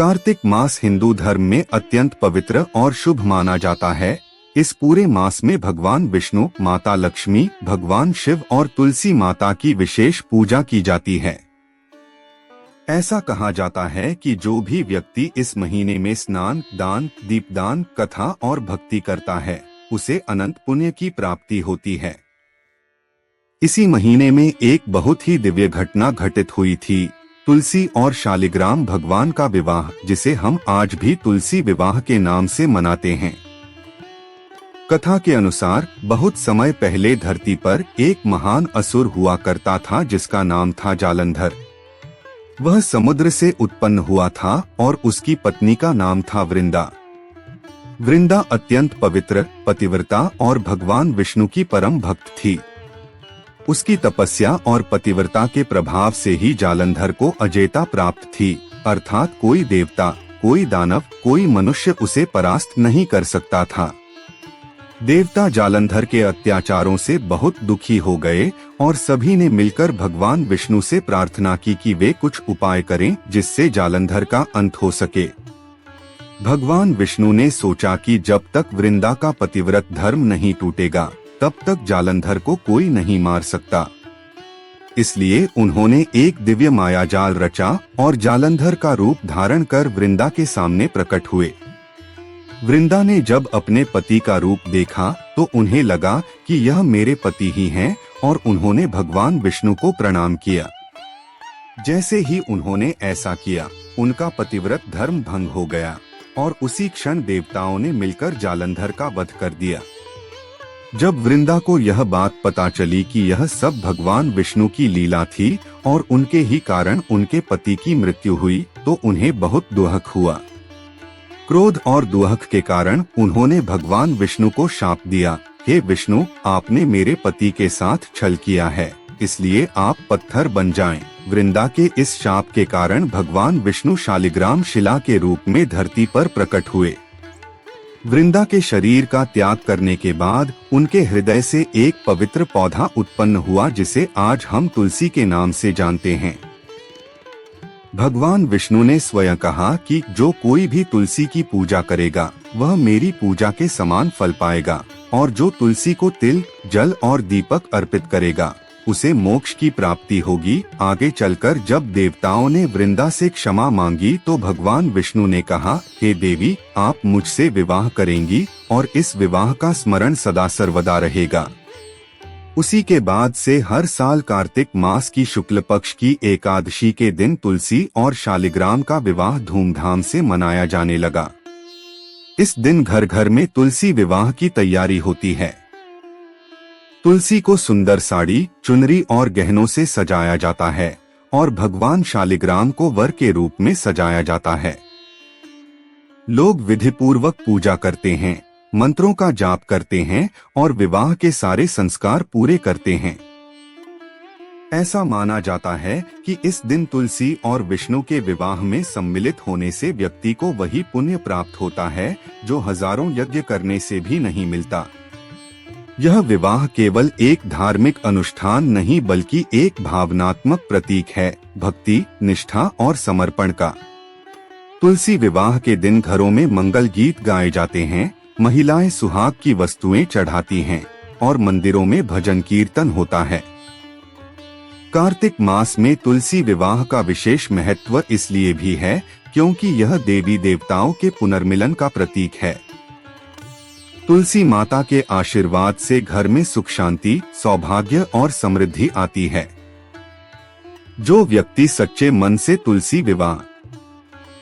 कार्तिक मास हिंदू धर्म में अत्यंत पवित्र और शुभ माना जाता है। इस पूरे मास में भगवान विष्णु, माता लक्ष्मी, भगवान शिव और तुलसी माता की विशेष पूजा की जाती है। ऐसा कहा जाता है कि जो भी व्यक्ति इस महीने में स्नान, दान, दीपदान, कथा और भक्ति करता है, उसे अनंत पुण्य की प्राप्ति होती है। इसी महीने में एक बहुत ही दिव्य घटना घटित हुई थी। तुलसी और शालिग्राम भगवान का विवाह, जिसे हम आज भी तुलसी विवाह के नाम से मनाते हैं। कथा के अनुसार बहुत समय पहले धरती पर एक महान असुर हुआ करता था जिसका नाम था जालंधर। वह समुद्र से उत्पन्न हुआ था और उसकी पत्नी का नाम था वृंदा। वृंदा अत्यंत पवित्र, पतिव्रता और भगवान विष्णु की परम भक्त थी। उसकी तपस्या और पतिव्रता के प्रभाव से ही जालंधर को अजेयता प्राप्त थी, अर्थात कोई देवता, कोई दानव, कोई मनुष्य उसे परास्त नहीं कर सकता था। देवता जालंधर के अत्याचारों से बहुत दुखी हो गए और सभी ने मिलकर भगवान विष्णु से प्रार्थना की कि वे कुछ उपाय करें जिससे जालंधर का अंत हो सके। भगवान विष्णु ने सोचा कि जब तक वृंदा का पतिव्रत धर्म नहीं टूटेगा, तब तक जालंधर को कोई नहीं मार सकता। इसलिए उन्होंने एक दिव्य मायाजाल रचा और जालंधर का रूप धारण कर वृंदा के सामने प्रकट हुए। वृंदा ने जब अपने पति का रूप देखा तो उन्हें लगा कि यह मेरे पति ही हैं और उन्होंने भगवान विष्णु को प्रणाम किया। जैसे ही उन्होंने ऐसा किया, उनका पतिव्रत धर्म भंग हो गया और उसी क्षण देवताओं ने मिलकर जालंधर का वध कर दिया। जब वृंदा को यह बात पता चली कि यह सब भगवान विष्णु की लीला थी और उनके ही कारण उनके पति की मृत्यु हुई, तो उन्हें बहुत दुख हुआ। क्रोध और दुख के कारण उन्होंने भगवान विष्णु को शाप दिया, हे विष्णु, आपने मेरे पति के साथ छल किया है, इसलिए आप पत्थर बन जाएं। वृंदा के इस शाप के कारण भगवान विष्णु शालिग्राम शिला के रूप में धरती पर प्रकट हुए। वृंदा के शरीर का त्याग करने के बाद उनके हृदय से एक पवित्र पौधा उत्पन्न हुआ जिसे आज हम तुलसी के नाम से जानते हैं। भगवान विष्णु ने स्वयं कहा कि जो कोई भी तुलसी की पूजा करेगा वह मेरी पूजा के समान फल पाएगा, और जो तुलसी को तिल, जल और दीपक अर्पित करेगा उसे मोक्ष की प्राप्ति होगी। आगे चलकर जब देवताओं ने वृंदा से क्षमा मांगी तो भगवान विष्णु ने कहा, हे देवी, आप मुझसे विवाह करेंगी और इस विवाह का स्मरण सदा सर्वदा रहेगा। उसी के बाद से हर साल कार्तिक मास की शुक्ल पक्ष की एकादशी के दिन तुलसी और शालिग्राम का विवाह धूमधाम से मनाया जाने लगा। इस दिन घर घर में तुलसी विवाह की तैयारी होती है। तुलसी को सुंदर साड़ी, चुनरी और गहनों से सजाया जाता है और भगवान शालिग्राम को वर के रूप में सजाया जाता है। लोग विधिपूर्वक पूजा करते हैं, मंत्रों का जाप करते हैं और विवाह के सारे संस्कार पूरे करते हैं। ऐसा माना जाता है कि इस दिन तुलसी और विष्णु के विवाह में सम्मिलित होने से व्यक्ति को वही पुण्य प्राप्त होता है जो हजारों यज्ञ करने से भी नहीं मिलता। यह विवाह केवल एक धार्मिक अनुष्ठान नहीं बल्कि एक भावनात्मक प्रतीक है, भक्ति, निष्ठा और समर्पण का। तुलसी विवाह के दिन घरों में मंगल गीत गाए जाते हैं, महिलाएं सुहाग की वस्तुएं चढ़ाती हैं और मंदिरों में भजन कीर्तन होता है। कार्तिक मास में तुलसी विवाह का विशेष महत्व इसलिए भी है क्योंकि यह देवी देवताओं के पुनर्मिलन का प्रतीक है। तुलसी माता के आशीर्वाद से घर में सुख शांति, सौभाग्य और समृद्धि आती है। जो व्यक्ति सच्चे मन से तुलसी विवाह